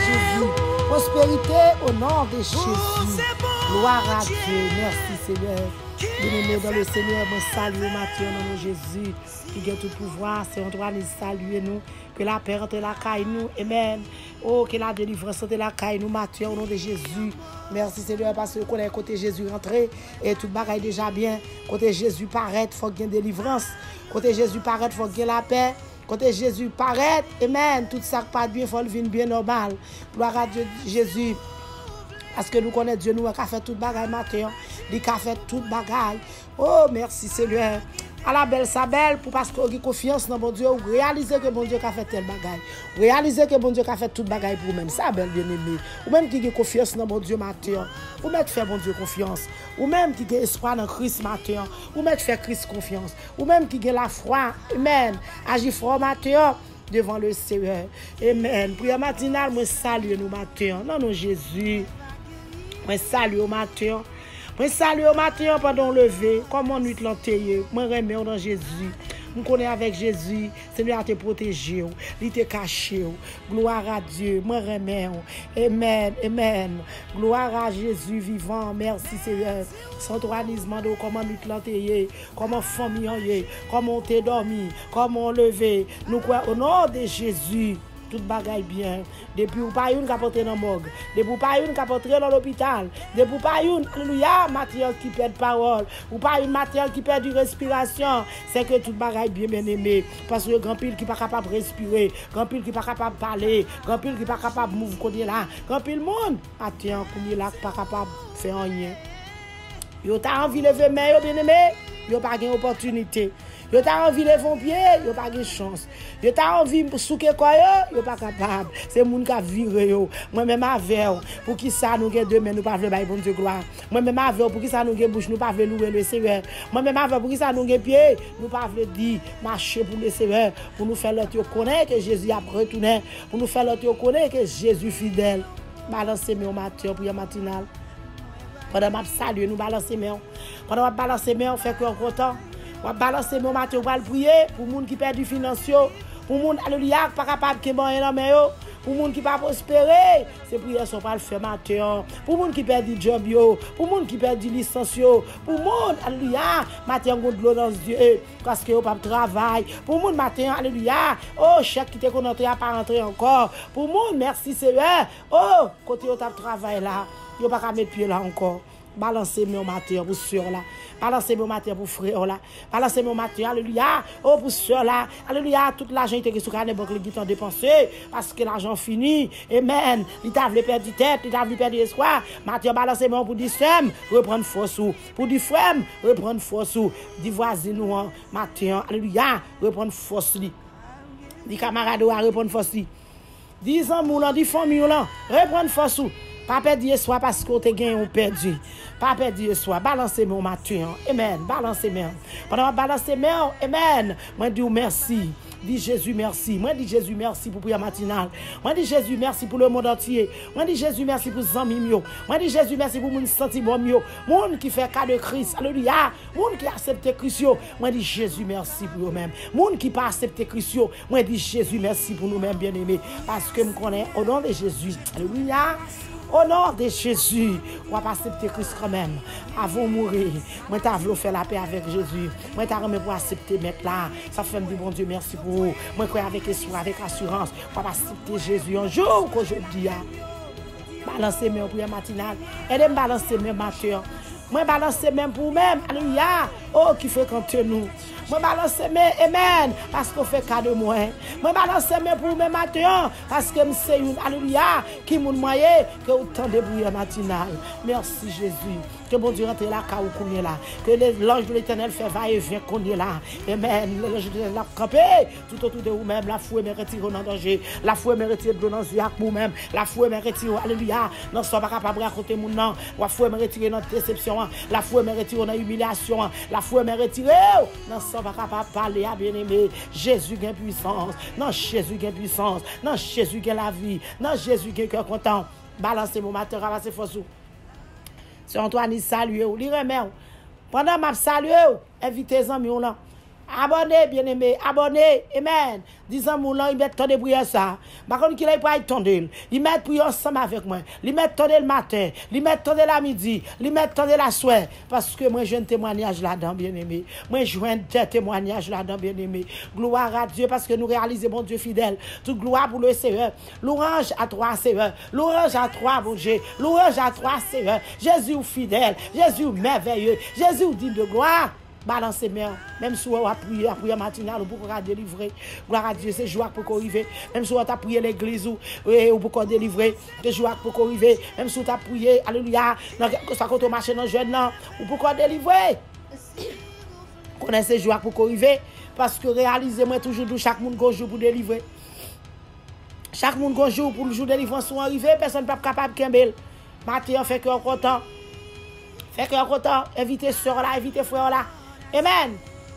Jésus. Prospérité au nom de Jésus. Gloire à Dieu. Merci Seigneur. Bien-aimé dans le Seigneur, moi salue Matthieu au nom de Jésus. Qui a tout pouvoir, c'est en droit de saluer nous. Que la paix entre la caille nous. Amen. Oh, que la délivrance entre la caille nous, Matthieu au nom de Jésus. Merci Seigneur parce que qu'on est côté Jésus rentré et tout bagaille déjà bien. Côté Jésus paraît, il faut qu'il y ait délivrance. Côté Jésus paraît, il faut qu'il y ait la paix. Côté Jésus paraît, amen. Tout ça pas bien, il faut le vivre bien normal. Gloire à Dieu, Jésus. Parce que nous connaissons Dieu, nous qui a fait toute bagaille matin, lui qui a fait toute bagaille. Oh, merci Seigneur. À la belle, sa belle, pour parce qu'on a confiance dans mon Dieu, réaliser que mon Dieu a fait tel bagaille. Réaliser que mon Dieu a fait toute bagaille pour vous-même. Ça, belle bien-aimé. Ou même qui a confiance dans mon Dieu matin. Ou même faire mon Dieu confiance. Ou même qui a espoir dans Christ matin. Ou même faire Christ confiance. Ou même qui a la foi. Amen. Agir fort matin devant le Seigneur. Amen. Prière matinale, moi salue nous matin. Non, non, Jésus. Moi salue au matin. Moi salue au matin pendant le lever. Comment nuit l'enterrer. Moi remets dans Jésus. Nous connaissons avec Jésus. Seigneur a te protégé. Il te caché. Gloire à Dieu. Moi remets. Amen. Amen. Gloire à Jésus vivant. Merci Seigneur. Sans toi, nous demandons comment nuit l'enterrer. Comment famille. Comment on t'est dormi. Comment on levé. Nous croyons au nom de Jésus. Tout bagaille bien. Depuis ou pas une capote dans morgue. Depuis ou pas une capote dans l'hôpital. Depuis ou pas une, alléluia, matière qui perd parole. Ou pas une matière qui perd du respiration. C'est que tout bagaille bien aimé. Parce que grand pile qui pas capable de respirer. Grand pile qui pas capable de parler. Grand pile qui pas capable de mouvoir côté là. Grand pile monde. Attends, comme là pas capable de faire rien. Yo t'a envie de lever main, bien aimé. Yo pas gain opportunité. Yo t'a envie de lever pied, yo pas de chance. Yo t'a envie de souker quoi yo pas capable. C'est moun qui viré yo. Moi même avec pour qui ça nous gain demain nous pas veut bailler bon Dieu gloire. Moi même avec pour qui ça nous gain bouche nous pas veut louer le Seigneur. Moi même avec pour qui ça nous gain pied nous pas veut dire marcher pour le Seigneur pour nous faire l'autre connaître que Jésus a retourné pour nous faire l'autre connaître que Jésus fidèle. Balancer mes matin pour matinale. Pendant m'a saluer nous balancer mes. Pendant m'a balancer mes on fait cœur content. On va balancer mon matin, on va prier pour les gens qui perdent du financier, pour les gens alléluia, pas capable de manger dans main, pour les gens qui pas prospérer, ces prières sont pas le faire matin, pour les gens qui perdent du job, pour les gens qui perdent du licence, pour les gens alléluia, matin on de l'eau dans Dieu parce que pas de travail, pour les gens matin alléluia, oh chèque qui te connecté à pas rentrer encore, pour les gens merci Seigneur, oh côté au travail là, yo pas mettre pied là encore. Balancez mon matin pour soeur là. Balancez mon matin pour frère là. Balancez mon matin, alléluia. Oh pour soeur là. Alléluia. Tout l'argent qui est sur la banque qui t'ont dépensé parce que l'argent fini. Amen. Il t'a voulu perdre tête, il t'a voulu perdre espoir. Matin balancez mon pour dire femme, reprendre force ou. Pour dire femme, reprendre force ou. Dit voisin nous matin, alléluia, reprendre force li. Dit camarade ou reprendre force li. Dit amour là, dit famille là, reprendre force ou. Pas perdre espoir parce qu'on te gagne ou perdu. Pas perdre espoir. Balancez mon matin. Amen. Balancez moi. Pendant balancer moi, amen. Moi dis merci. Dis Jésus merci. Moi dis Jésus merci pour prière matinale. Moi dis Jésus merci pour le monde entier. Moi dis Jésus merci pour les amis mio. Moi dis Jésus merci pour mon sentiment mio. Monde qui fait cas de Christ. Alléluia. Monde qui accepte Christ. Moi dis Jésus merci pour eux-mêmes. Monde qui pas accepte Christ. Moi dis Jésus merci pour nous-mêmes bien-aimés parce que me connais au nom de Jésus. Alléluia. Au nom de Jésus, on va accepter Christ quand même. Avant de mourir, moi t'as voulu faire la paix avec Jésus. Moi t'as remis pour accepter mettre là. Ça fait me dire bon Dieu merci pour vous. Moi crois avec espoir, avec assurance, on va accepter Jésus un jour qu'aujourd'hui. Balancer mes prières matinales. Aidez-moi balancer mes matins. Moi balancer même pour même. Alléluia. Oh qui fréquente nous. Moi balancer mes amen parce qu'on fait cas de moi. Moi balancer mes pour mes matins parce que c'est une alléluia qui moun moyen que autant de prières matinales. Merci Jésus. Que bon Dieu rentre là quand on est là. Que l'ange de l'Éternel fait va et vient qu'on est là. Amen. L'ange de l'Éternel a campé tout autour de vous-même. La foi me retire dans danger. La foi me retire de dans yeux avec vous-même. La foi me retire alléluia. Non sommes pas capable de raconter mon nom. La foi me retire dans déception. La foi me retire dans humiliation. La foi me retire. Non sommes pas capable de parler à bien-aimé. Jésus a puissance. Non Jésus a puissance. Non Jésus a la vie. Non Jésus a cœur content. Balancez mon matin, ramassez force. C'est Antoine, il salue, il remet. Pendant que je salue, invitez les amis là. Abonnez, bien-aimé, abonnez. Amen. Disons, mon il met tant de prières ça. Par contre, qu'il aille pas attendre. Il met prière ensemble avec moi. Il met tant le matin. Il met tant la midi. Il met tant la soirée. Parce que moi, j'ai un témoignage là-dedans, bien-aimé. Moi, je joins un témoignage là-dedans, bien-aimé. Gloire à Dieu parce que nous réalisons, bon Dieu fidèle. Toute gloire pour le Seigneur. Louange à toi, Seigneur. Louange à toi, bon Dieu. Louange à toi, Seigneur. Jésus fidèle. Jésus merveilleux. Jésus digne de gloire. Balancez mains, même si on a prié matinale pour qu'on délivrer. Gloire à Dieu, c'est joie pour qu'on arrive. Même si on a prié l'église ou pour qu'on délivrer, c'est joie pour qu'on arrive. Même si on a prié, alléluia, ça quand on marche dans le jeune ou pour qu'on délivrer. Connaissez joie pour qu'on arrive parce que réalisez-moi toujours chaque monde qu'on joue pour délivrer. Chaque monde qu'on joue pour le jour de délivrance sont arrivé, personne n'est pas capable de kembel. Matin, fait que content. Fait que content, invitez soeur là, invitez frère là. Amen.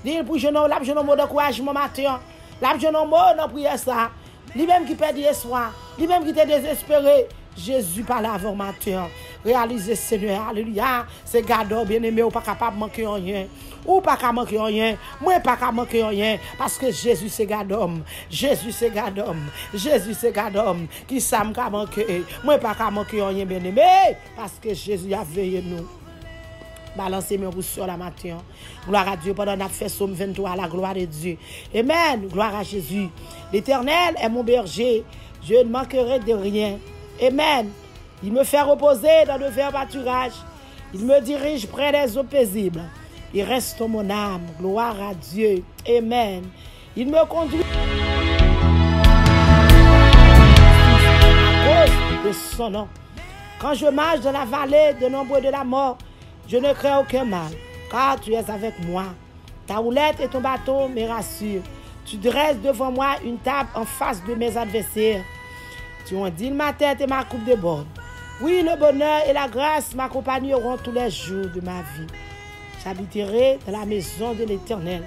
Dis pour jeune là, jeune mot d'encouragement matin. Là jeune mot dans prière ça. Lui-même qui perd espoir, lui-même qui était désespéré. Jésus parle avant matin. Réalisez Seigneur, alléluia. C'est gardeur bien-aimé, ou pas capable de manquer rien. Ou pas capable de manquer rien. Moi pas capable de manquer rien parce que Jésus c'est gardhomme. Jésus c'est gardhomme. Jésus c'est gardhomme qui ça me manquer. Moi pas capable de manquer rien bien-aimé parce que Jésus a veillé nous. Balancez mes roues sur la matin. Gloire à Dieu pendant qu'on a fait Psaume 23, la gloire de Dieu. Amen. Gloire à Jésus. L'Éternel est mon berger. Je ne manquerai de rien. Amen. Il me fait reposer dans de verts pâturages. Il me dirige près des eaux paisibles. Il reste mon âme. Gloire à Dieu. Amen. Il me conduit à cause de son nom. Quand je marche dans la vallée de l'ombre de la mort, je ne crains aucun mal, car tu es avec moi. Ta houlette et ton bâton me rassurent. Tu dresses devant moi une table en face de mes adversaires. Tu ondiles ma tête et ma coupe déborde. Oui, le bonheur et la grâce m'accompagneront tous les jours de ma vie. J'habiterai dans la maison de l'Éternel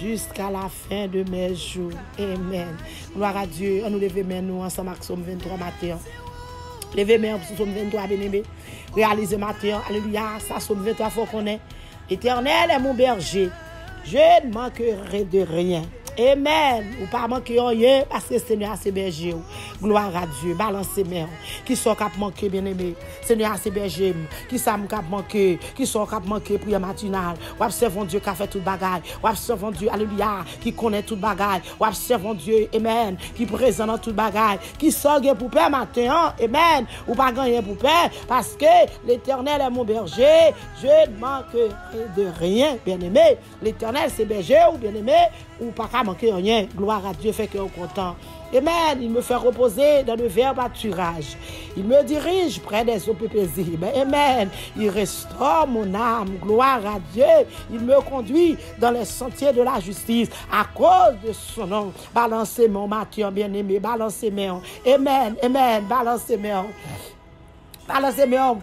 jusqu'à la fin de mes jours. Amen. Gloire à Dieu. On nous lève nous ensemble avec Psaume 23 matin. Levez-moi en Psaume 23, bien-aimé. Réalisez matin. Alléluia. Ça, Psaume 23, faut qu'on ait. L'Éternel est mon berger. Je ne manquerai de rien. Amen. Ou pas manquer rien parce que Seigneur c'est berger. Gloire à Dieu. Balancez mains. Qui sont cap manquer bien-aimé. Seigneur c'est berger. Qui sont cap manquer. Qui sont cap manquer prière matinale. Ou observons Dieu qui a fait toute bagaille. Ou observons Dieu. Alléluia. Qui connaît toute bagaille. Ou observons Dieu. Amen. Qui présent dans toute bagaille. Qui sort pour paix matin. Amen. Ou pas gagner pour paix parce que l'Éternel est mon berger. Je ne manquerai de rien. Bien-aimé. L'Éternel c'est berger ou bien-aimé. Ou pas qu'à manquer rien. Gloire à Dieu fait qu'on est content. Amen. Il me fait reposer dans le vert pâturage. Il me dirige près des eaux paisibles. Amen. Il restaure mon âme. Gloire à Dieu. Il me conduit dans les sentiers de la justice à cause de son nom. Balancez mon matin bien-aimé. Balancez mon. Amen. Amen. Balancez mon. Balancez-moi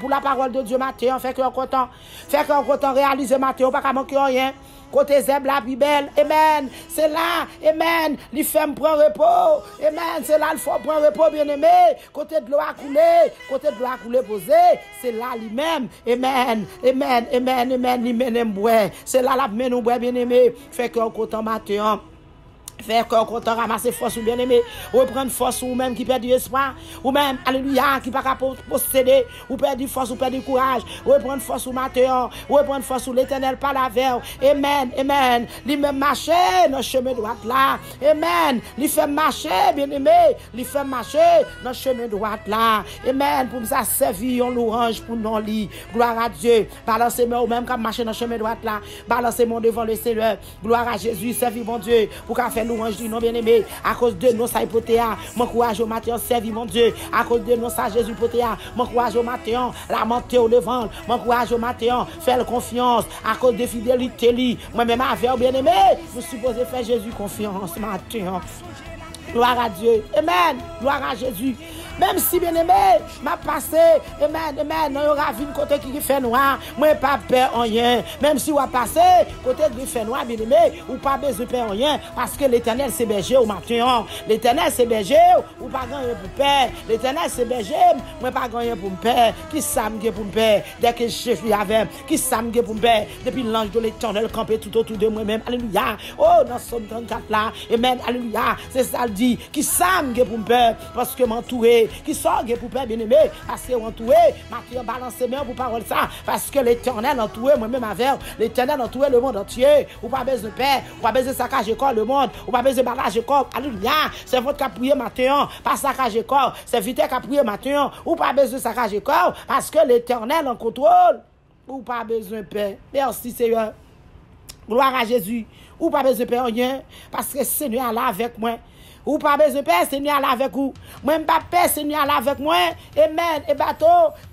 pour la parole de Dieu matin. Fait qu'on est content. Fait qu'on est content. Réaliser matin. Pas qu'à manquer rien. Côté zèbre la plus belle. Amen. C'est là. Amen. Les femmes prennent repos. Amen. C'est là il faut prendre repos, bien-aimé. Côté de l'eau à couler. Côté de l'eau à couler posé. C'est là lui-même. Amen. Amen. Amen. Amen. Lui-même boire. C'est là la mène nous boire, bien-aimé. Fait qu'on est content matin. Faire qu'on compte ramasser force ou bien aimé, reprendre force ou même qui perd du espoir, ou même, alléluia, qui pas capable posséder, ou perd du force ou perd du courage, reprendre force ou matin, reprendre force ou l'Éternel par la verre. Amen, amen. Lui même marcher dans le chemin droit là. Amen. Lui fait marcher, bien aimé, lui fait marcher dans le chemin droit là. Amen. Pour ça servir en louange pour non lit. Gloire à Dieu. Balancez-moi ou même comme marcher dans le chemin droit là. Balancez-moi devant le Seigneur. Gloire à Jésus. Servir mon Dieu pour qu'à faire louange du nom bien-aimé. À cause de nous, ça hypotéa. Mon courage au matin, servi mon Dieu. À cause de nous, ça Jésus hypotéa. Mon courage au matin, la montée au devant. Mon courage au matin, faire confiance. À cause de fidélité, moi-même avec bien-aimé, nous supposons faire Jésus confiance matin. Gloire à Dieu. Amen. Gloire à Jésus. Même si bien aimé, m'a passé, amen, dans un ravine côté qui fait noir, moi pas peur en rien. Même si on a passé côté qui fait noir, bien aimé, ou pas besoin de peur en rien, parce que l'Éternel c'est berger au matin. L'Éternel c'est berger, ou pas gagner pour peur. L'Éternel c'est berger, moi pas gagner pour me peur. Qui ça me pour me peur? Dès que je suis avec, qui ça me pour me peur? Depuis l'ange de l'Éternel campé tout autour de moi-même. Alléluia. Oh, dans Somme 34 là, amen, alléluia. C'est ça le dit. Qui ça me pour me peur? Parce que m'entourer. Qui sort pour peur, bien aimé? Parce que m'entourer, Matthieu balance mes mains pour parole ça. Parce que l'Éternel entouré moi-même avec. L'Éternel entouré le monde entier. Ou pas besoin de paix, ou pas besoin de saccager corps le monde, ou pas besoin de balager corps. Alléluia. C'est votre qui a prié matin, pas saccager corps. C'est vite qui a prié matin, ou pas besoin de saccager corps, parce que l'Éternel en contrôle. Ou pas besoin de paix. Merci Seigneur. Gloire à Jésus. Ou pas besoin de paix rien, parce que Seigneur est là avec moi. Ou pas besoin de paix, Seigneur là avec vous. Moi, pas paix, Seigneur là avec moi. Amen. Et bateau,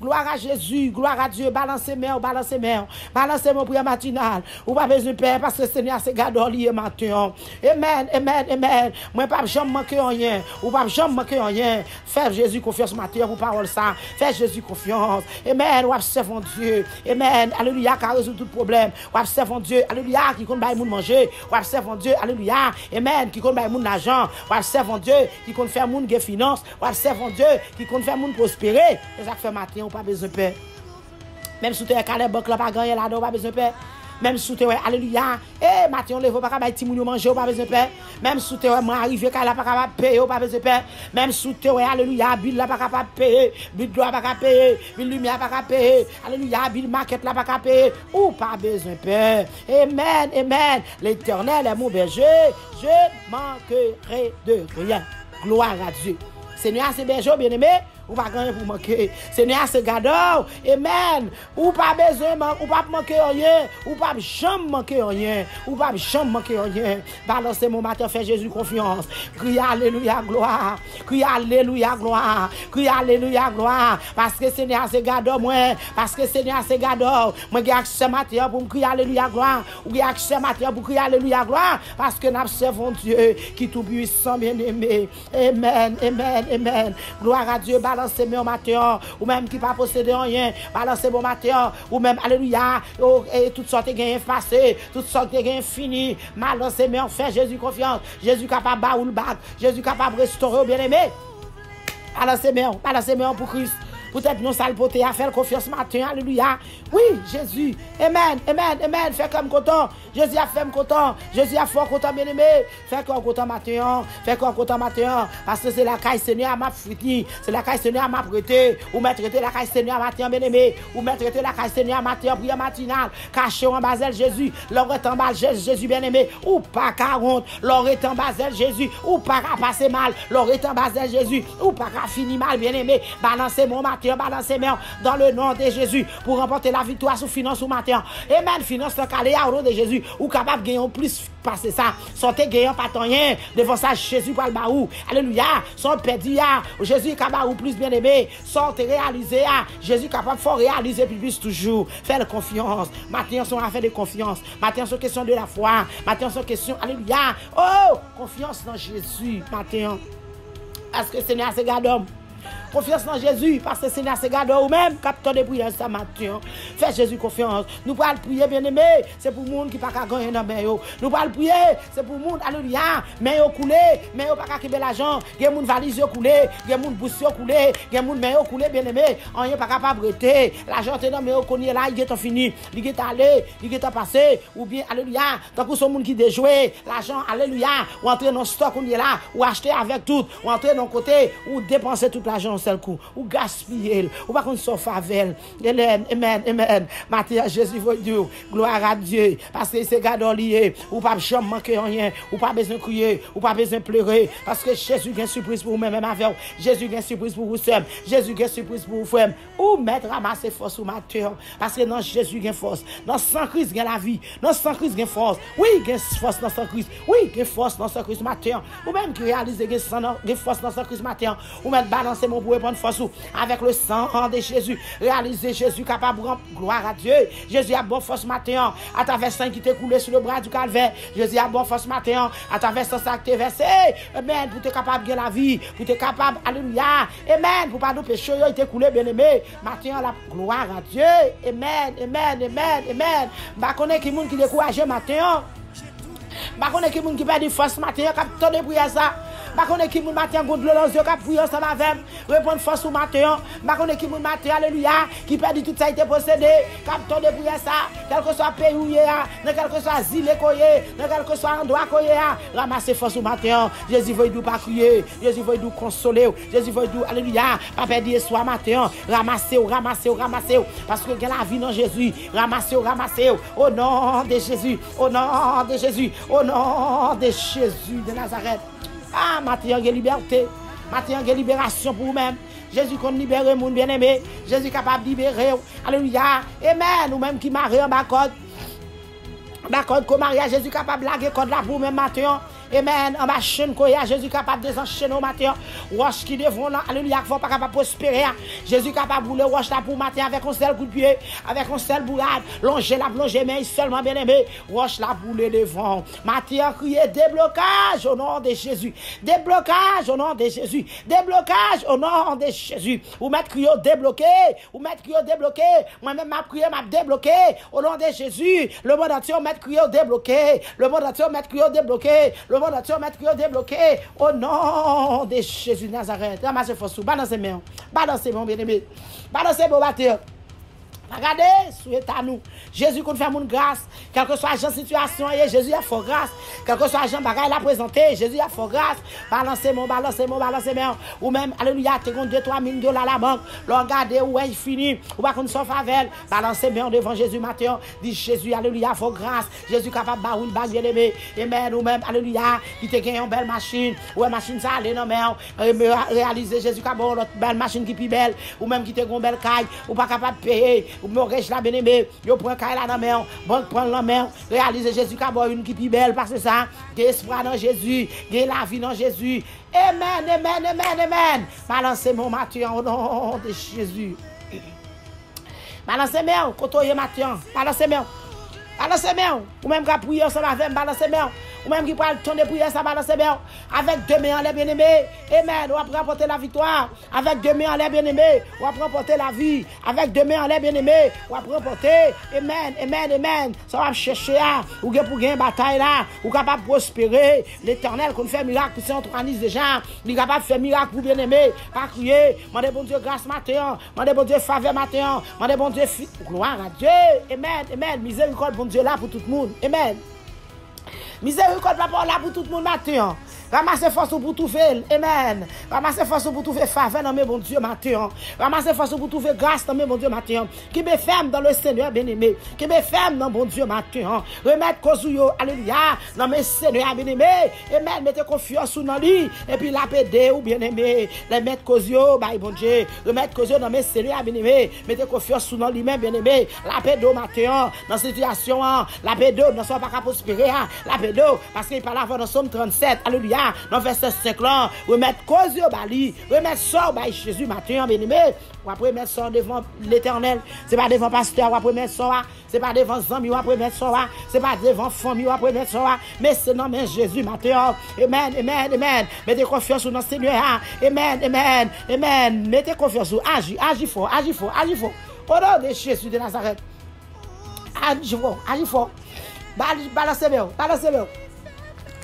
gloire à Jésus, gloire à Dieu. Balancez main, balancez main. Balancez mon prière matinale. Ou pas besoin de paix, parce que Seigneur c'est gardé lié matin. Amen, amen, amen. Moi, pas jamais manquer rien. Ou pas jamais manquer rien. Fais Jésus confiance matin pour parole ça. Fais Jésus confiance. Amen. Ou observons Dieu. Amen. Alléluia, qui résout tout problème. Ou observons Dieu. Alléluia, qui compte bailler moun manger. Ou observons Dieu. Alléluia. Amen. Qui compte bailler moun l'argent. Observons Dieu qui compte faire moun gen finance, observons Dieu qui compte faire moun prospérer. C'est ça que fait matin, on pas besoin de paix. Même si tu es calé banque là pas gagner là, on pas besoin de paix. Même si tu es alléluia, matin on lève pas capable ti moun manger, on pas besoin de paix. Même si tu es moi arrivé là pas capable payer, on pas besoin de paix. Même si tu es alléluia, bill là pas capable payer, bill droit pas capable payer, bill lumière pas capable payer. Alléluia, bill market là pas capable payer, ou pas besoin de paix. Amen, amen. L'Éternel est mon berger, je ne manquerai de rien. Gloire à Dieu. Seigneur, c'est berger bien-aimé. Ou pas gagner pour manquer. Seigneur, c'est gardeur. Amen. Ou pas besoin, ou pas manquer rien. Ou pas jamais manquer rien. Ou pas jamais manquer rien. Balancez mon matin, fait Jésus confiance. Crie alléluia, gloire. Crie alléluia, gloire. Crie alléluia, gloire. Parce que Seigneur, c'est gardeur, moi. Parce que Seigneur, c'est gardeur. Moi, j'ai accès matin pour me crier alléluia, gloire. Ou j'ai accès matin pour crier alléluia, gloire. Parce que nous servons Dieu qui tout puissant, bien aimé. Amen, amen, amen. Gloire à Dieu. Balancez mon matin, ou même qui pas posséder rien, balancez mon matin, ou même alléluia, et toutes sortes de gains passés, toutes sortes de gains finis, balancez mon fait Jésus confiance, Jésus capable de le bac, Jésus capable de restaurer bien aimé. Balancez mon pour Christ. Peut-être nous sales potés à faire confiance matin, alléluia. Oui, Jésus, amen, amen, amen. Fais comme content. Jésus a fait content. Jésus a fait content, bien aimé. Fais comme content matin. Fais comme content matin. Parce que c'est la caille Seigneur à ma friti. C'est la caille Seigneur à ma prêté. Ou mettre la caille Seigneur matin, bien aimé. Ou mettre la caille Seigneur matin, prière matinale. Caché en basel Jésus. L'or est en bas Jésus, bien aimé. Ou pas 40. L'or est en basel Jésus. Ou pas à passer mal. L'or est en basel Jésus. Ou pas à finir mal, bien aimé. Balancez mon matin. Balancez main dans le nom de Jésus pour remporter la victoire sous finance au matin. Amen. Finance calé au nom de Jésus. Ou capable de gagner plus passer ça. Sortez gagnant pas rien devant ça Jésus pour le baou. Alléluia. Son perdu Jésus capable plus bien aimé. Sortez réaliser Jésus capable fort réaliser plus toujours. Faire confiance. Matin sont affaire de confiance. Matin sont question de la foi. Matin sont question alléluia. Oh, confiance dans Jésus matin. Parce que Seigneur c'est gardant. Confiance dans Jésus, parce que Seigneur c'est gardeur ou même, capteur de prière ça matin. Fais Jésus confiance. Nous pouvons prier bien aimé, c'est pour le monde qui n'a pas gagner dans main. Nous pouvons prier, c'est pour le monde, alléluia, mais yo coulé, mais yo pas gagner l'argent, il y a moun valise yo coulé, il y a moun bourse yo coulé, il y a moun main yo coulé bien aimé, on y pas capable prêter. L'argent est dans mais yo connait là, il est fini, il est allé, il est passé ou bien alléluia, tant que son monde qui déjoué, l'argent alléluia, ou entrer dans stock on est là, ou acheter avec tout, ou entrer dans côté, ou dépenser tout l'argent seul coup ou gaspiller ou pas qu'on s'en favel. Amen, amen. Matin Jésus veut Dieu, gloire à Dieu parce que c'est gardeur lié ou pas jamais manquer rien ou pas besoin crier ou pas besoin pleurer parce que Jésus a une surprise pour vous même avec Jésus a une surprise pour vous seul. Jésus a une surprise pour vous frère ou mettre ramasser force ou matin parce que dans Jésus il y a force. Dans sans Christ il y a la vie. Dans sans Christ il y a force. Oui, il y a force dans sans Christ. Oui, il y a force dans sans Christ matin. Ou même qui réalise qu'il y a force dans sans Christ matin ou mettre balance mon pour prendre force avec le sang de Jésus. Réaliser Jésus capable de rendre gloire à Dieu. Jésus a bonne force matin à travers le sang qui t'est coulé sur le bras du calvaire. Jésus a bonne force matin à travers ce sang qui t'est versé. Amen. Pour être capable de la vie. Pour être capable, alléluia. Amen. Pour pas nous pécher, il t'est coulé, bien aimé. Matin, la gloire à Dieu. Amen. Amen. Amen. Amen. Bah, connaît qui monde qui découragé matin. Bah, connaît qui monde qui perd de force matin. Cap tonner pour ça. Bah, connaît qui monde matin contre le lance cap prier ensemble avec. Répondre force au matin. Bah, connaît qui monde matin, alléluia. Qui perd tout ça été possédé. Cap tonner pour ça. Quel que soit pays où il y a, dans quel que soit zile koye, dans quel que soit endroit koye, ramasser force au matin. Jésus veut nous pas crier. Jésus veut nous consoler. Jésus veut nous, alléluia. Pas perdre espoir matin. Ramasser, ramasser, ramasser. Parce que la vie dans Jésus. Ramasser, ramasser. Au nom de Jésus. Au nom de Jésus. Au nom de Jésus de Nazareth. Ah, matin, il y a liberté. Matin, il y a libération pour vous-même. Jésus qu'on libère le monde bien-aimé. Jésus capable de libérer. Alléluia. Amen. Ou même qui marie en bas code. D'accord, comme Maria, Jésus capable de laguer code là pour même matin. Amen. En machine, Jésus capable de désenchaîner au matin. Roche qui devant là, alléluia, qui ne pas capable de prospérer. Jésus capable de rouler roche là pour matin avec un seul coup de pied, avec un seul bourrade. Longer la plongée, mais seulement bien aimé. Roche là rouler devant. Matin, crier déblocage au nom de Jésus. Déblocage au nom de Jésus. Déblocage au nom de Jésus. Ou mettre crier débloqué. Ou mettre crier débloqué. Moi-même, ma prière m'a débloqué au nom de Jésus. Le monde entier, mettre crier débloqué. Le monde entier, mettre crier débloqué. Le monde entier, mettre crier débloqué au nom de Jésus de Nazareth. Ramassez force, balancez main. Balancez mon bien-aimé. Balancez mon batteur. Regardez, souhaitez à nous. Jésus qu'on fait mon grâce. Quelle que soit la situation, Jésus a fort grâce. Quelle que soit la bagaille la présenté, Jésus a fort grâce. Balancez mon, balancez mon, balancez mon. Ou même, alléluia, tu as 2-3 000 $ à la banque. Regardez où est fini. Ou pas qu'on s'en favelle. Balancez mon devant Jésus matin. Dit Jésus, alléluia, fort grâce. Jésus capable de barouiller une bague bien aimé. Amen. Ou même, alléluia, qui te gagne une belle machine. Ou une machine ça allait dans main. Réaliser Jésus capable de une belle machine qui est plus belle. Ou même qui te gagne une belle caille. Ou pas capable de payer. Ou Maurice la bien-aimé, yo prend caille là dans main, bon prend la main, réaliser Jésus qui a une qui plus belle parce que ça, espoir dans Jésus, la vie dans Jésus. Amen, amen, amen, amen. Balancez mon matin au nom de Jésus. Balancez moi, côtoyer matin, balancez moi. Balancez moi, ou même qui prier ensemble avec balancez moi. Ou même qui parle tourner prière ça balancer bien avec deux mains en l'air bien-aimé. Amen. On va remporter la victoire avec deux mains en l'air bien-aimé. On va remporter la vie avec deux mains en l'air bien-aimé. On va remporter. Amen. Amen. Amen. Ça va chercher à ou pour gagner bataille là, ou capable de prospérer. L'Éternel qu'on fait miracle pour s'entraîner déjà, il est capable de faire miracle pour bien-aimé. Pas crier, mandez bon Dieu grâce matin, mandez bon Dieu faveur matin, mandez bon Dieu gloire à Dieu. Amen. Amen. Miséricorde bon Dieu là pour tout le monde. Amen. Miséricorde la parole là pour tout le monde matin. Ramassez force pour tout faire. Amen. Ramassez force pour tout faire faveur dans mes bon Dieu matin. Ramassez force pour tout faire grâce dans mes bon Dieu matin. Qui me ferme dans le Seigneur bien-aimé. Qui me ferme dans bon Dieu matin. Remettre cause yo, alléluia, dans mes Seigneur bien-aimé. Amen. Mettez confiance dans lui. Et puis la pédé ou bien-aimé. Les mettre cause yo, bye bon Dieu. Remettre cause yo dans mes Seigneur bien-aimé. Mettez confiance dans lui-même bien-aimé. La pédé matin dans situation. La pédé ne soit pas capable de prospérer. La pédé parce qu'il parle avant dans Somme 37. Alléluia. Dans verset 5 là, remettre cause au bali, remettre ça au Jésus matin, bien-aimé. Ou après mettre ça devant l'Éternel. C'est pas devant pasteur, ou après mettre ça, c'est pas devant amis, ou après mettre ça, c'est pas devant famille, ou après mettre ça, mais c'est dans Jésus matin. Amen, amen, amen. Mettez confiance dans le Seigneur. Amen, amen, amen. Mettez confiance. Agis fort, agis fort, agis fort. Au nom de Jésus de Nazareth. Agis fort, agis fort. Balancez bien, balancez bien.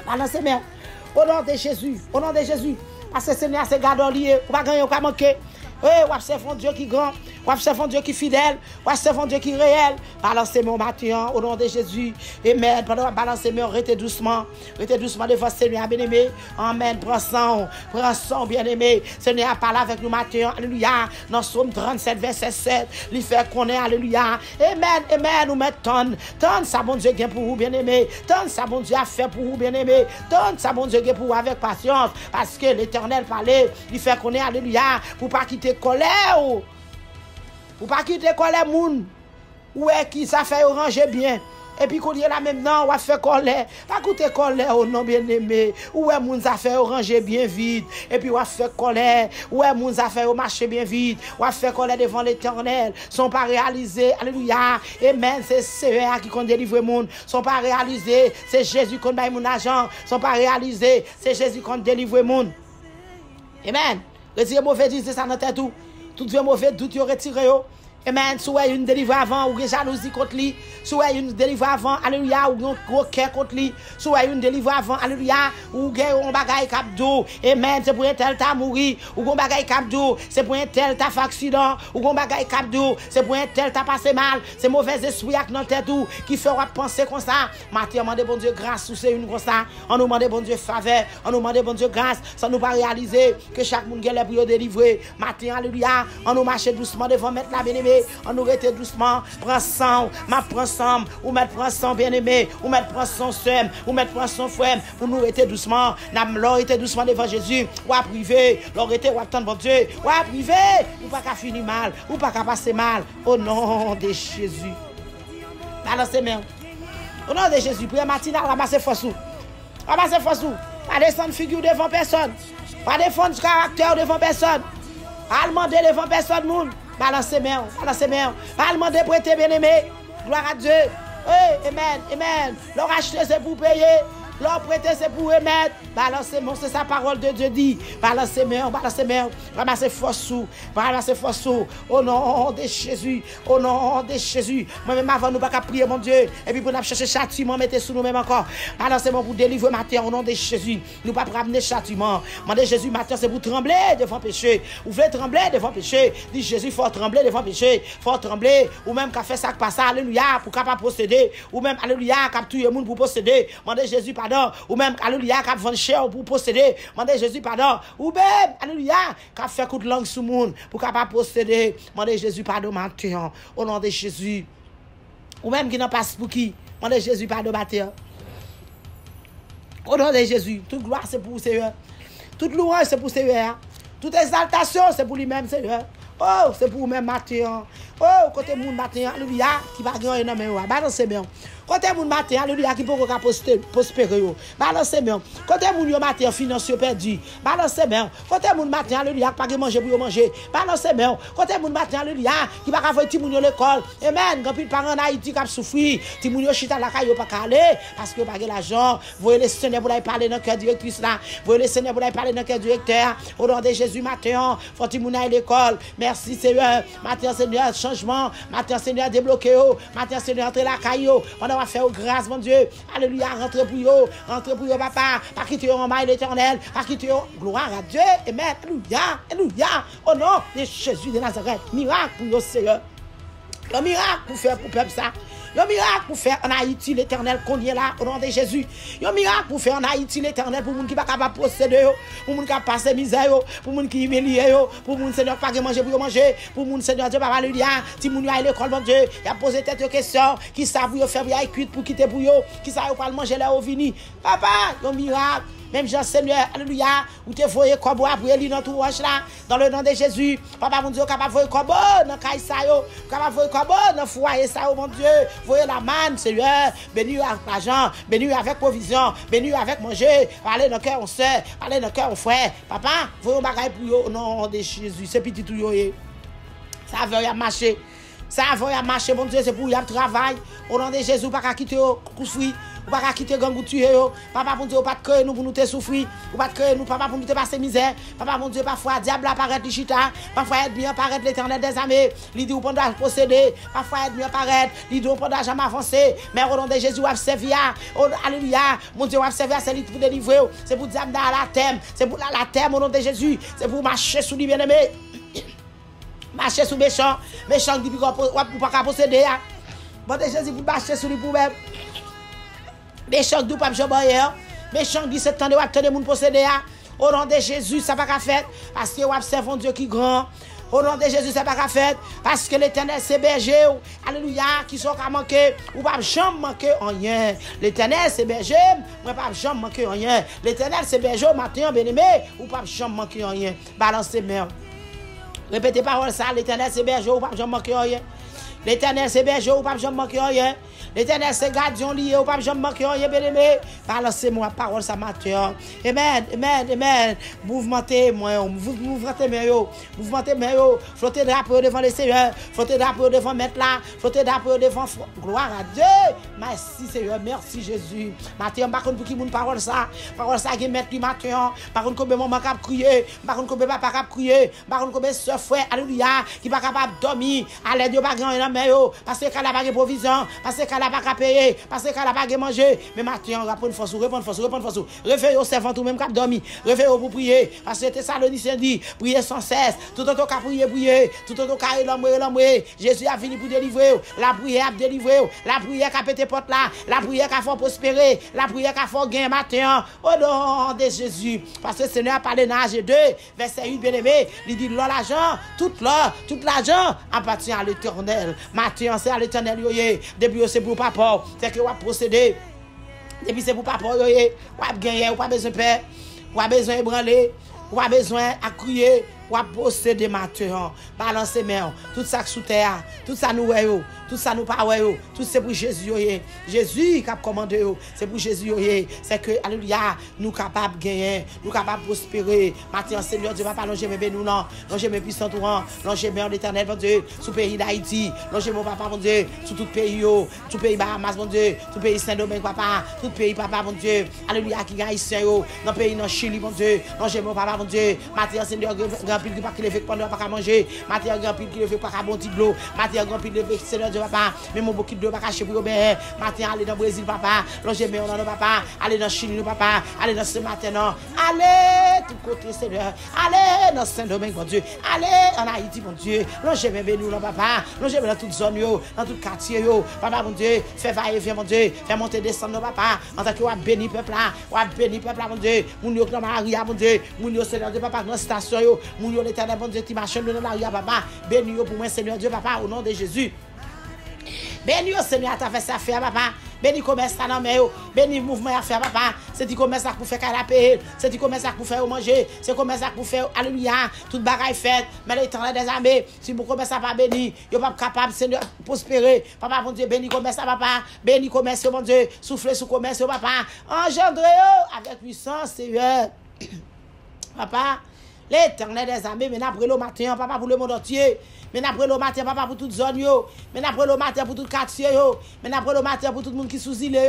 Balancez bien. Au nom de Jésus, au nom de Jésus. Parce que Seigneur, c'est gardant lié. Ou pas gagner, ou pas manquer. Oui, ou observe un Dieu qui est grand. Ou observe un Dieu qui est fidèle. Ou observe un Dieu qui est réel. Balancez mon matin au nom de Jésus. Amen. Pendant balancer mon, restez doucement. Restez doucement devant Seigneur bien-aimé. Amen. Prends son bien-aimé. Seigneur, parle avec nous matin. Alléluia. Dans Somme 37, verset 7. Il fait qu'on est. Alléluia. Amen. Amen. Nous mettons. Tant ça, bon Dieu, pour vous, bien-aimé. Tant ça, bon Dieu, a fait pour vous, bien-aimé. Tant ça, bon Dieu, pour vous, avec patience. Parce que l'Éternel parlait. Il fait qu'on est. Alléluia. Pour pas quitter colère. Pour pas quitter colère, moun. Ouais, qui ça fait ranger bien. Et puis, quand il est là maintenant, on va faire colère. Pas coûter colère au nom bien-aimé. Ouais, moun ça fait ranger bien vite. Et puis, on va faire colère. Ouais, moun ça fait marcher bien vite. On va faire colère devant l'Éternel. Sont pas réalisés. Alléluia. Amen. C'est CEA qui compte délivrer moun. Sont pas réalisés. C'est Jésus qui compte bailler mon argent. Sont pas réalisés. C'est Jésus qui compte délivrer moun. Amen. Retirez mauvais dit, c'est ça dans tête tout. Tout vieux mauvais doute, yo retirez yo. Amen. Soit une délivrée avant, ou une jalousie contre lui. Soit une délivrée avant, alléluia, ou un gros cœur contre lui. Soit une délivrée avant, alléluia, ou un bagay capdou. Amen. C'est pour un tel ta mourir. Ou un bagay capdou. C'est pour un tel ta fait accident. Ou un bagay capdou. C'est pour un tel ta passé mal. C'est mauvais esprit avec notre tête qui fait penser comme ça. Matin, on demande bon Dieu grâce, sous c'est une comme ça. On nous demande bon Dieu faveur. On nous demande bon Dieu grâce. Ça nous pas réaliser que chaque monde qui est pour délivrer. Matin, alléluia, on nous marche doucement devant mettre la bien-aimée. On nous rete doucement, prends sang, ma prends sang, ou mettre prends sang bien-aimé, ou mettre prends sang soeur, ou mettre prends sang frère, pour nous rete doucement, l'or était doucement devant Jésus, ou à privé, l'or était ou attendre bon Dieu, ou à privé, ou pas qu'à finir mal, ou pas qu'à passer mal, au nom de Jésus. Balancez main. Au nom de Jésus, prière matinale, ramassez force ou. Ramassez force ou. Pas descendre figure devant personne. Pas défendre caractère devant personne. Pas demander devant personne monde. Balancez main, balancez main. Pas demander prêter bien-aimé. Gloire à Dieu. Oui, amen, amen. Leur acheter c'est pour payer. Leur prêter c'est pour remettre. Balancez main, c'est sa parole de Dieu dit. Balancez main, ramassez force sous. Ramassez force sous. Au nom de Jésus. Au nom de Jésus. Moi-même avant nous pas qu'à prier mon Dieu. Et puis pour nous chercher châtiment, mettez sous nous-mêmes encore. Balancez main pour délivrer matin au nom de Jésus. Nous pas ramener châtiment. Mandez Jésus matin c'est pour trembler devant péché. Vous voulez trembler devant péché. Dit Jésus faut trembler devant péché. Faut trembler. Ou même qu'à faire ça qui passe. Alléluia. Pour capable posséder. Ou même alléluia. Qu'à tuer le monde pour posséder. Mandez Jésus pardon. Ou même alléluia. Qu'à vendre cher pour posséder. Mandez Jésus pardon. Ou même alléluia. Qu'à faire coup de langue sous le monde pour capable posséder. Mandez Jésus pardon matin. Au nom de Jésus. Ou même qui n'en passe pour qui. Mandez Jésus pardon matin. Au nom de Jésus. Toute gloire c'est pour Seigneur. Toute louange c'est pour Seigneur. Toute exaltation c'est pour lui-même Seigneur. Oh, c'est pour vous-même matin. Oh, côté moun matin, alléluia, qui va gagner dans mes mains. Balancez bien. Côté moun matin, alléluia, qui peut prospérer. Balancez bien. Côté moun yo matin, financier perdu. Balancez bien. Côté moun matin, alléluia, qui pas manger pour manger. Balancez bien. Côté moun matin, alléluia, qui va avoir ti moun yo l'école. Amen. Quand pile parents en Haïti qui a souffert, ti moun yo chita la caille pas calé parce que pas l'argent. Voyez le Seigneur pour aller parler dans cœur directrice là. Voyez le Seigneur pour aller parler dans cœur directeur. Au nom de Jésus matin, faut ti moun à l'école. Merci Seigneur. Matin Seigneur changement. Matin Seigneur débloqué. Matin Seigneur entre la caille. On va faire grâce mon Dieu. Alléluia. Rentre pour yo. Rentre pour yo papa. Pas quitter en maille l'Éternel. Pas quitter gloire à Dieu. Amen. Alléluia. Alléluia. Au nom de Jésus de Nazareth. Miracle pour yo Seigneur. Un miracle pour faire pour peuple ça. Un miracle pour faire en Haïti l'Éternel qu'on y est là au nom de Jésus. Un miracle pour faire en Haïti l'Éternel pour les gens qui ne sont pas posséder, pour les gens qui ont passé misère, pour les gens qui sont humiliés, pour les gens qui pas manger pour manger, pour les gens Seigneur Dieu pas alléluia, si les gens à l'école mon Dieu, il a posé tête aux questions, qui savent faire bien cuite pour quitter pour eux, qui savent pas manger là au vini. Papa, un miracle. Même Jean Seigneur, alléluia, où tu voyé comme après lui dans tout roche là, dans le nom de Jésus. Papa mon Dieu, capable voyer comme dans caille ça yo, capable voyer comme dans foyer ça mon Dieu. Voyez la manne, Seigneur, béni avec l'argent, béni avec provision, béni avec manger, allez dans cœur on sœur, allez dans cœur on frère. Papa, voyez bagaille pour yo au nom de Jésus, c'est petit tout yo. Ça va y marcher. Ça va y marcher mon Dieu, c'est pour y travail. Au nom de Jésus, pas quitter au souffrir. Ou pas quitter gang ou tuer yo. Papa mon Dieu, pas de créer nous pour nous te souffrir. Ou pas de créer nous papa pour nous te passer misère. Papa mon Dieu, parfois diable apparaît li chita. Parfois être bien apparaît l'Éternel des armées. Li dit ou pas doit posséder. Parfois être bien apparaît. Li dit ou pas jamais avancer. Mais au nom de Jésus, ou servir. Alléluia. Mon Dieu, ou servir c'est lui pour délivrer. C'est pour diable dans la terre. C'est pour la terre au nom de Jésus. C'est pour marcher sous lui bien-aimé. Marcher sous méchant. Méchant qui ou pas posséder. Bon de Jésus pour marcher sous lui pour même. Méchant du pape Jobayer, méchant dit c'est temps de attendre moun posséder. Au nom de Jésus, ça pas qu'à faire parce que observe un Dieu qui grand. Au nom de Jésus, ça pas qu'à faire parce que l'Éternel c'est berger. Alléluia, qui sont qu'à manquer ou pas jamais manquer rien. L'Éternel c'est berger, moi pas jamais manquer rien. L'Éternel c'est berger matin bien-aimé ou pas jamais manquer rien. Balancez main. Répétez parole ça, l'Éternel c'est berger ou pas jamais manquer rien. L'Éternel, c'est berger, ou pas jamais manquer rien. L'Éternel, c'est gardien lié, ou pas jamais manquer rien, bien-aimé. Balancez-moi parole ça matin. Amen, amen, amen. Mouvementez moi, mouvementez moi, mouvementez moi, flottez drapeau devant le Seigneur, flottez drapeau devant maître là, flottez drapeau devant gloire à Dieu. Merci Seigneur, merci Jésus. Matin, par contre pour qui moun parole ça qui mettre du matin, par contre combien maman cap crier, par contre combien papa cap crier, par contre combien sœur frère, alléluia, qui pas capable dormir, à l'aide de pas grand dans main yo, parce qu'elle a pas de provision, parce qu'elle a pas payer, parce qu'elle a pas manger, mais matin on va prendre force, répondre force, réveillez au servant tout même cap dormir, réveillez pour prier, parce que Thessaloniciens dit, priez sans cesse, tout autant qu'à prier, tout autant qu'à l'homme, Jésus a fini pour délivrer, la prière a délivré, la prière qui a pété porte là, la prière qui a fait prospérer, la prière qui a fait gagner matin, au nom de Jésus, parce que le Seigneur a parlé dans Ag 2, verset 8, bien-aimé, il dit, l'argent, tout l'argent appartient à l'Éternel, matin c'est à l'Éternel, depuis c'est pour papa, c'est que vous procéder. Depuis c'est pour papa, vous avez gagné, vous pas besoin de paix, vous avez besoin de branler, vous avez besoin de crier, vous avez posséder matin, balancer main, tout ça sous terre, tout ça nous voyons, tout ça nous pas voyons, tout c'est pour Jésus, Jésus qui a commandé, c'est pour Jésus, c'est que, alléluia, nous capables de gagner, nous capables de prospérer, matin, Seigneur Dieu, papa, non, je me bénis, non, je me puissant tout, non, je me l'Éternel, mon Dieu, sous le pays d'Haïti, non, je mon papa, mon Dieu, sous tout pays, Bahamas, mon Dieu, tout pays Saint-Domingue, papa, tout pays, papa, mon Dieu, alléluia, qui gagne ici, dans le pays, dans Chili, mon Dieu, non, je mon papa, mon Dieu, matin, Seigneur, grand pile qui pas lever pendant pas manger, matin, grand pile qui lever pas bon petit de l'eau, matin, grand pile lever, Seigneur Dieu, papa, mais mon beaucoup de pas cacher pour bien, matin, aller dans le Brésil, papa, non, je mets dans papa, aller dans Chili, papa, aller dans ce matin, non, allez, tout côté, Seigneur, allez dans Saint-Domingue, mon Dieu, allez en Haïti, mon Dieu, non, je mets nous, non, papa, non, je mets dans toute zone, dans tout quartier, papa, mon Dieu, fais va-et-vient, mon Dieu, fais monter, descendre, papa, en tant que vous béni peuple là, vous béni peuple là, mon Dieu, mon Dieu, dans Maria, mon Dieu, mon Dieu, Seigneur Dieu, papa, dans la station, mon Dieu, l'Éternel, mon Dieu, qui marche dans Maria, papa, béni pour moi, Seigneur Dieu, papa, au nom de Jésus. Béni au Seigneur à fait ça faire papa. Béni commerce ça dans main. Béni mouvement à faire papa. C'est du commerce pour faire canapé. C'est du commerce pour faire manger. C'est commerce pour faire alléluia. Toute bagaille faite. Mais l'Éternel des armées, si vous commerce pas béni, vous pas capable Seigneur prospérer. Papa mon Dieu, béni commerce papa. Béni commerce mon Dieu. Soufflez sous commerce papa. Engendrez avec puissance Seigneur. Papa, l'Éternel des armées, mais après le matin, papa pour le monde entier. Mais après le matin, papa, pour toute zone, mais après le matin, pour tout quartier, mais après le matin, pour tout le monde qui sous-île,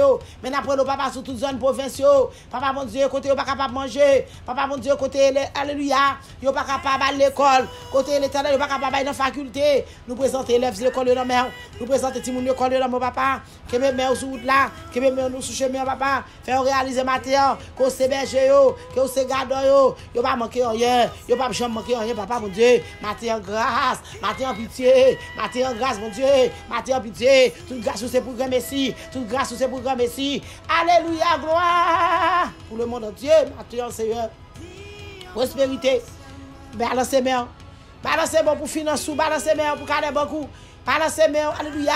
mais après le papa, sur toute zone province, papa, mon Dieu, côté, pas capable de manger, papa, mon Dieu, côté, alléluia, yo pas capable à l'école, côté, l'Éternel, yo pas capable à la faculté, nous présentons élèves l'école de la mère, nous présentons tout le monde l'école de la mon papa, que mes mères sur route là, que mes mères nous sous chemin, papa, faire réaliser matin, que c'est berger, que c'est gardeur, yo pas manquer rien, yo pas jamais manquer rien, papa, mon Dieu, matin, grâce, matin en pitié, matin en grâce, mon Dieu, matin en pitié, toute grâce c'est pour grand Messie, toute grâce c'est pour grand Messie. Alléluia, gloire pour le monde entier, matin Seigneur. Prospérité, balancez main, balancez bon pour financer, balancez main pour garder beaucoup. Balancez main, alléluia.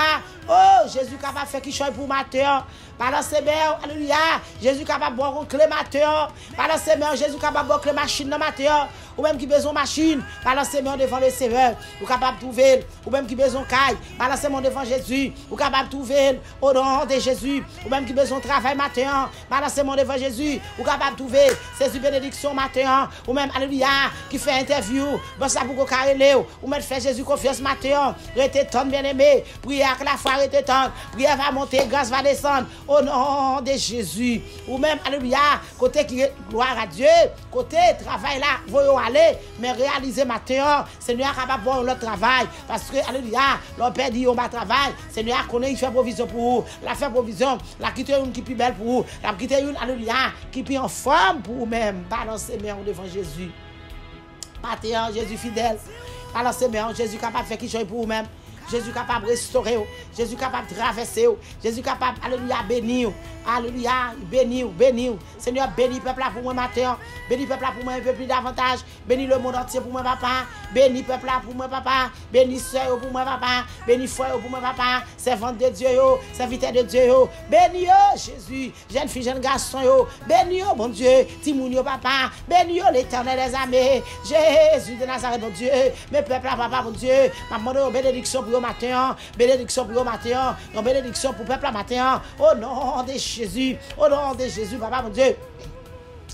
Oh, Jésus capable de faire qui choisit pour matin. Balancez main, alléluia. Jésus capable de boire un clé matin. Balancez main, Jésus capable de boire clé machine dans matin. Ou même qui besoin machine, balancez main devant le Seigneur. Ou capable de trouver. Ou même qui besoin caille, balancez main devant Jésus. Ou capable de trouver au nom de Jésus. Ou même qui besoin travail matin, balancez main devant Jésus. Ou capable de trouver Jésus bénédiction matin. Ou même alléluia qui fait interview. Bon ça pour qu'on carré ou même faire Jésus confiance matin. Restez tendre bien-aimé. Prière que la foi restez tendre. Prière va monter, grâce va descendre. Au nom de Jésus. Ou même alléluia côté qui gloire à Dieu, côté travail là, voyons aller, mais réaliser matin, Seigneur capable de voir notre travail parce que alléluia, leur père dit on va travail, Seigneur connaît il fait provision pour vous, la fait provision, la quitter une qui plus belle pour vous, la quitter une alléluia qui plus en forme pour vous même, balancez main devant Jésus. Matin, Jésus fidèle. Balancez main, Jésus capable de faire qui chose pour vous même. Jésus capable de restaurer, Jésus capable de traverser, Jésus capable, alléluia, bénir, Alléluia. Bénis, bénis. Seigneur, bénis peuple là pour moi matin. Bénis peuple là pour moi un peu plus davantage. Bénis le monde entier pour moi, papa. Bénis peuple là pour moi, papa. Bénis soeur pour moi, papa. Bénis frère pour moi, papa. Servante de Dieu, serviteur de Dieu. Bénis, Jésus. Jeune fille, jeune garçon, bénis, bon Dieu. Timoun, papa. Bénis, l'éternel des armées. Jésus de Nazareth, mon Dieu. Mes peuples là, papa, mon Dieu. Ma demande bénédiction pour le matin. Bénédiction pour le matin. Une bénédiction pour le peuple là matin. Au nom de Jésus. Au nom de Jésus, papa, mon Dieu.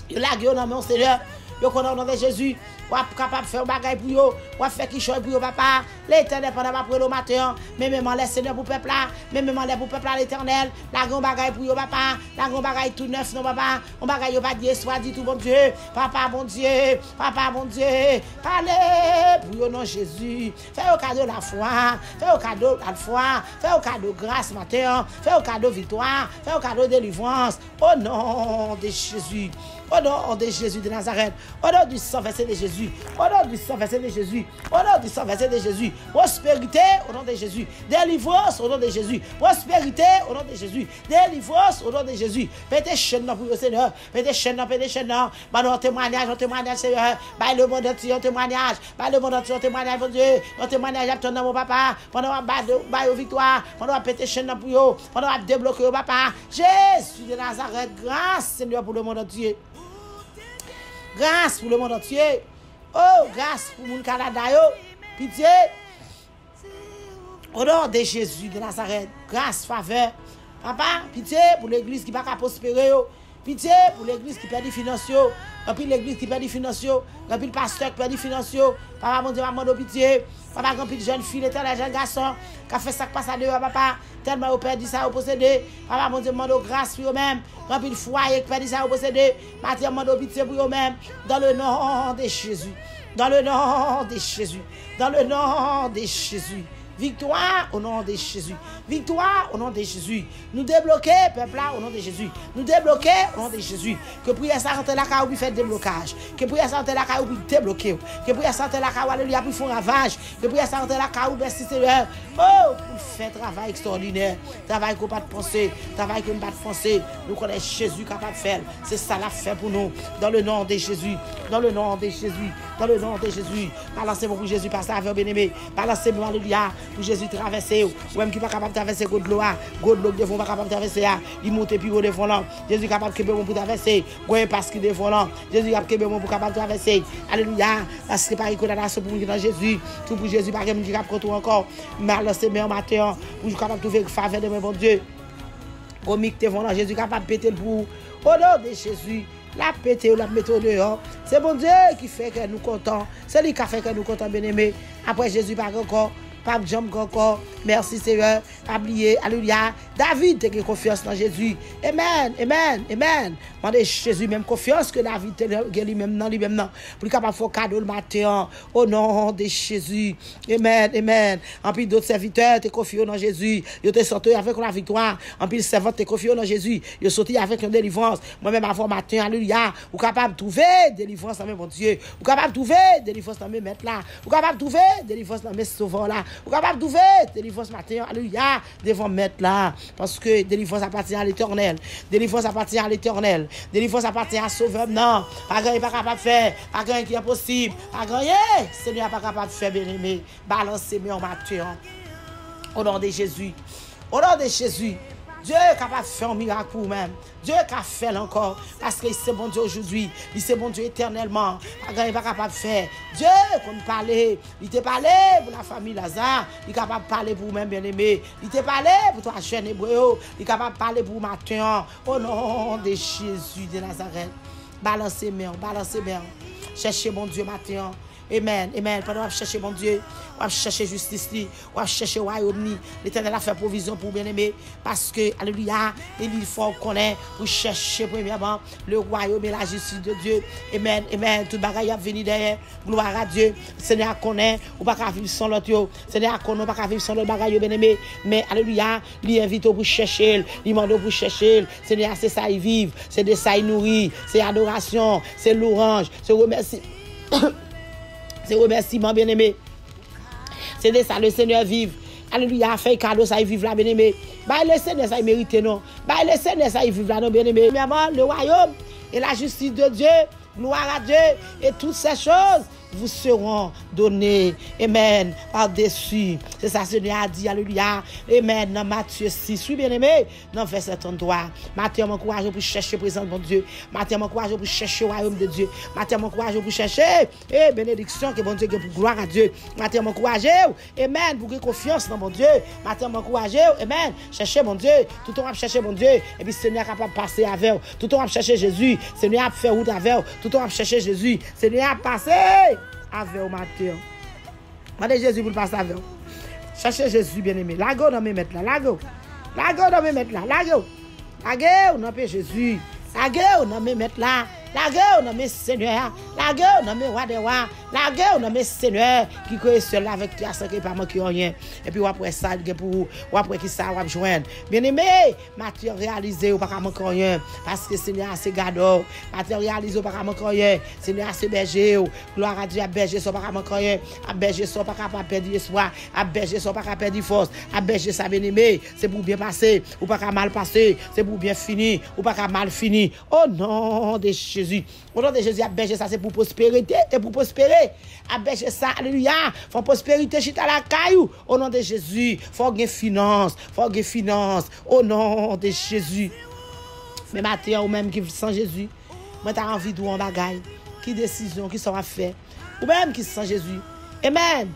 Il a guéri dans mon Seigneur. Yo connaît au nom de Jésus. Ou capable de faire un bagage pour yo, ou faire qui chose pour yo papa. L'éternel pendant ma prière le matin, même laisse Seigneur pour peuple là, même laisse pour peuple là l'éternel. La grand bagage pour yo papa, la grand bagage tout neuf non papa. On bagage yo pas dire soit dit tout bon Dieu. Papa bon Dieu, papa bon Dieu. Allez pour yo nom Jésus. Fais au cadeau la foi, fais au cadeau la foi, fais au cadeau grâce matin, fais au cadeau victoire, fais au cadeau délivrance au nom de Jésus. Au nom de Jésus de Nazareth, au nom du sang versé de Jésus, au nom du sang versé de Jésus, au nom du sang versé de Jésus, prospérité au nom de Jésus, délivrance au nom de Jésus, prospérité au nom de Jésus, délivrance au nom de Jésus. Mettez chaîne pour le Seigneur, mettez chaîne, bah nous témoignage, Seigneur, bah le monde entier un témoignage, bah le monde entier un témoignage, mon Dieu, un témoignage à ton nom, papa, pendant bah victoire, pendant péter chaîne pour yo, pendant débloquer papa, Jésus de Nazareth, grâce Seigneur pour le monde entier. Grâce pour le monde entier. Oh, grâce pour le Canada. Pitié. Au nom de Jésus de Nazareth. Grâce, faveur. Papa, pitié pour l'église qui ne va pas prospérer. Pitié pour l'église qui perd des finances. Et puis l'église qui perd des finances. Et puis le pasteur qui perd des finances. Papa, mon Dieu, maman, pitié. Papa, quand puis jeune fille, l'éternel jeune garçon, qui a fait ça qui passe à deux, papa, tellement au perdu ça, au possédé. Papa, mon Dieu, demande grâce pour eux-mêmes. Quand puis le foyer qui perd ça, au possédé. Matin, demande pitié pour eux-mêmes. Dans le nom de Jésus. Dans le nom de Jésus. Dans le nom de Jésus. Victoire au nom de Jésus. Victoire au nom de Jésus. Nous débloquer, peuple là, au nom de Jésus. Nous débloquer au nom de Jésus. Que prière ça rentre là, car vous faites déblocage. Que prière ça rentre là, car vous débloquer. Que prière ça rentre là, car alléluia, pour faire ravage. Que prière ça rentre là, car vous merci Seigneur. Oh, pour faire travail extraordinaire. Travail qu'on pas de penser. Travail qu'on pas de penser. Nous connaissons Jésus capable de faire. C'est ça l'a fait pour nous. Dans le nom de Jésus. Dans le nom de Jésus. Dans le nom de Jésus. Balancez-moi pour Jésus, pasteur avec bien-aimé. Balancez-moi, alléluia. Pour Jésus traverser, ou même qui pas capable de traverser God de l'eau devant pas capable de traverser, il monte puis au devant là. Jésus capable de bon pour traverser, ouais parce qu'il devant là. Jésus capable bon pour capable de traverser. Alléluia, parce que pas condamnation pour dans Jésus, tout pour Jésus pas même capable contre encore. Mais c'est meilleur matin pour capable trouver faveur de mon bon Dieu. Comique devant là, Jésus capable péter pour au nom de Jésus. La pété ou la mettre dehors. C'est bon Dieu qui fait que nous contents. C'est lui qui a fait que nous contents, bien-aimés. Après Jésus pas encore. Pas jambe encore. Merci Seigneur. Pas oublier. Alléluia. David a confiance dans Jésus. Amen. Amen. Amen. Mandez Jésus même confiance que David a lui-même dans lui-même. Pour capable faire cadeau le matin. Au nom de Jésus. Amen. Amen. En plus d'autres serviteurs te confient dans Jésus. Ils te sortent avec la victoire. En plus servants te confient dans Jésus. Ils sortent avec une délivrance. Moi-même avant matin. Alléluia. Ou capable de trouver délivrance dans mon Dieu. Ou capable de trouver délivrance dans mes maîtres là. Ou capable de trouver délivrance dans mes sauveurs là. Ou capable de trouver délivrance matin, alléluia, devant mettre là. Parce que délivrance appartient à l'éternel. Délivrance appartient à l'éternel. Délivrance appartient à sauveur. Non, pas grand pas capable de faire. Pas grand qui est possible. Pas grand Seigneur pas capable de faire, bien aimé. Balancez-moi en matin. Au nom de Jésus. Au nom de Jésus. Dieu est capable de faire un miracle pour vous-même. Dieu est capable de faire encore. Parce que c'est bon Dieu aujourd'hui. Il c'est bon Dieu éternellement. Il n'est pas capable de faire. Dieu, comme parler, il t'a parlé pour la famille Lazare. Il est capable de parler pour vous-même, bien-aimé. Il t'a parlé pour toi, jeune hébreu. Il est capable de parler pour vous matin. Au nom de Jésus de Nazareth. Balancez-moi, balancez-moi. Cherchez mon Dieu matin. Amen, amen. Pendant qu'on cherche mon Dieu, on va chercher justice, on va chercher royaume. L'Éternel a fait provision pour bien-aimé. Parce que, alléluia, il faut qu'on ait pour chercher premièrement le royaume et la justice de Dieu. Amen, amen. Tout le bagage a venu derrière. Gloire à Dieu. Seigneur connaît, ou pas qu'à vivre sans l'autre. Seigneur connaît, ou pas qu'à vivre sans le bagage, bien-aimé. Mais, alléluia, il invite pour chercher, il demande pour chercher. Seigneur, c'est ça, il vive. C'est de ça, il nourrit. C'est adoration. C'est louange. C'est remercie. C'est remerciement, bien-aimé. C'est de ça, le Seigneur vive. Alléluia, fait cadeau, ça, il vive là, bien-aimé. Bah, le Seigneur, ça, il mérite, non. Bah, le Seigneur, ça, il vit là, non, bien aimé. Le royaume et la justice de Dieu, gloire à Dieu, et toutes ces choses vous seront données. Amen. Par-dessus. C'est ça, Seigneur a dit. Alléluia. Amen. Dans Matthieu 6. Oui, bien aimé. Dans verset 33. Matthieu m'encourage pour chercher la présence de mon Dieu. Matthieu m'encourage pour chercher le royaume de Dieu. Matthieu m'encourage pour chercher bénédiction que bon Dieu pour gloire à Dieu. Matthieu m'encourage. Amen. Pour que confiance dans mon Dieu. Matthieu m'encourage. Amen. Chercher mon Dieu. Tout le temps chercher mon Dieu. Et puis Seigneur capable de passer avec. Tout le temps chercher Jésus. Seigneur a fait route avec. Tout le temps chercher Jésus. Seigneur a passé avec au matin. Mandez Jésus pour passer avec. Cherchez Jésus bien-aimé. Lago dans mes mettre là. Lago dans mes mettre là. Lago dans mes Jésus. Lago dans mes mettre là. Lago dans mes Seigneur. Lago dans mes rois des rois. Lago dans mes Seigneur qui est seul avec toi sans que pas manquer rien. Et puis après ça pour après qui ça va joindre. Bien-aimé, Matthieu réalisé ou pas manquer rien parce que Seigneur c'est gado. Matthieu réalisé pas manquer rien. Seigneur c'est berger. Gloire à Dieu, à berger ça pas manquer rien. À berger ça pas capable perdre espoir. À berger ça pas capable perdre force. À berger ça bien-aimé, c'est pour bien passer ou pas mal passer, c'est pour bien finir ou pas mal finir. Au nom de Jésus. Au nom de Jésus, à berger ça c'est pour prospérité et pour prospérer. À berger ça, alléluia. Faut prospérité chita la caillou. Au nom de Jésus, faut gagner finance, au nom de Jésus. Mais maintenant ou même qui sans Jésus, moi t'as envie de en bagaille, qui décision qui sera fait ou même qui sans Jésus. Amen.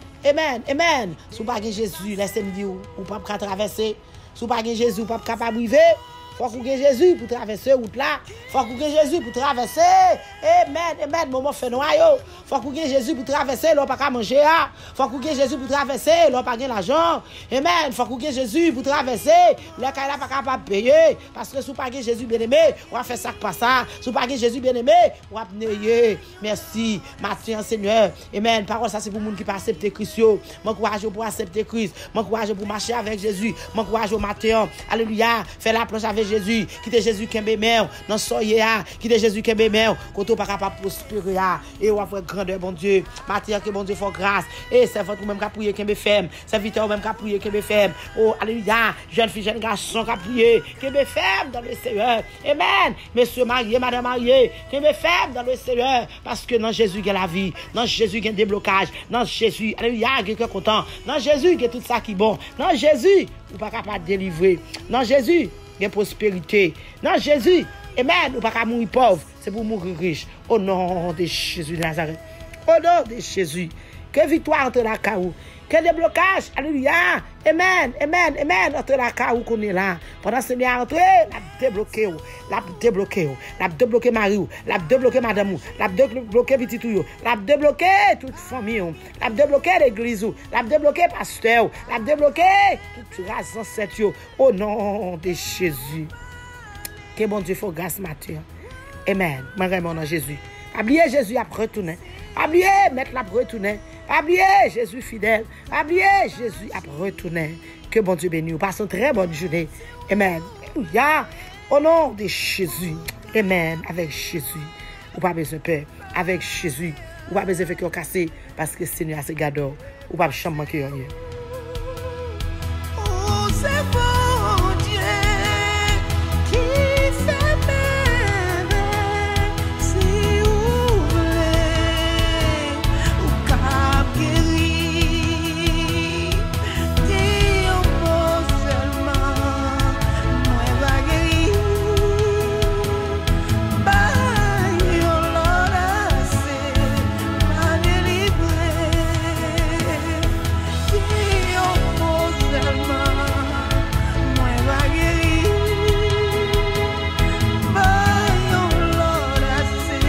Sous pas Jésus, laissez-moi dire ou pas traverser. Sous pas Jésus, ou pas capable vivre. Faut que Jésus pour traverser route là. Faut que Jésus pour traverser. Amen. Moment fait noyau. Faut que Jésus pour traverser, l'on pas manger. Faut que Jésus pour traverser, l'on pas l'argent. Amen. Faut que Jésus pour traverser, le cas pas capable payer parce que sous pas Jésus bien-aimé, on va faire ça pas ça. Sous pas Jésus bien-aimé, on va venir. Merci. Matthieu Seigneur. Amen. Parole ça c'est pour monde qui pas accepter Christ. M'encourage pour accepter Christ. M'encourage pour marcher avec Jésus. M'encourage au Matthieu. Alléluia. Faire la planche avec Jésus, quitte Jésus qui est mère, non soyez quitte Jésus qui est mère, quand on pas capable prospérer et on va faire grandeur bon Dieu, matière que bon Dieu fait grâce et c'est votre même qui prier qui me ferme, serviteur même qui prier qui me ferme. Oh alléluia, jeune fille, jeune garçon qui prier qui me ferme dans le Seigneur. Amen. Monsieur marié, madame mariée, qui me ferme dans le Seigneur parce que dans Jésus il y a la vie, dans Jésus il y a un déblocage, dans Jésus, alléluia, il y a content, dans Jésus il y a tout ça qui est bon, dans Jésus ou pas capable de délivrer, dans Jésus il y a prospérité. Non, Jésus, amen, ou pas mourir pauvre, c'est pour mourir riche. Au nom de Jésus de Nazareth. Au nom de Jésus. Que victoire entre la caou. Que déblocage. Alléluia. Amen. Entre la caou qu'on est là. Pendant que Seigneur entre, la débloqué. La débloqué Marie. La débloqué madame. La débloqué petit. La débloqué toute famille. La débloqué l'église. La débloqué pasteur. La débloqué toute race ancêtre. Au nom de Jésus. Que bon Dieu faut grâce matin. Amen. Mon nom Jésus. Oubliez Jésus a retourné. Oubliez mettre la retourner. Oubliez Jésus fidèle. Oubliez Jésus a retourné. Que bon Dieu bénisse. Passez une très bonne journée. Amen. Alléluia. Au nom de Jésus. Amen. Avec Jésus. Ou pas besoin de peur. Avec Jésus. Ou pas besoin de faire casser. Parce que Seigneur c'est gardeur. Ou pas chambre manquer rien. Oh, c'est bon Dieu qui fait merveille. Si vous voulez, ou cap guéri, dis un mot seulement, moi va guérir. Bye, oh Lord, c'est m'a délivré. Dis un mot seulement, moi va guérir. Bye, oh Lord, c'est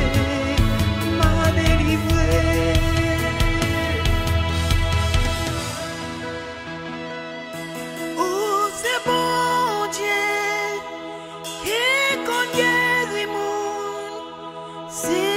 m'a délivré. Oh, c'est bon Dieu qui connaît les mondes. C'est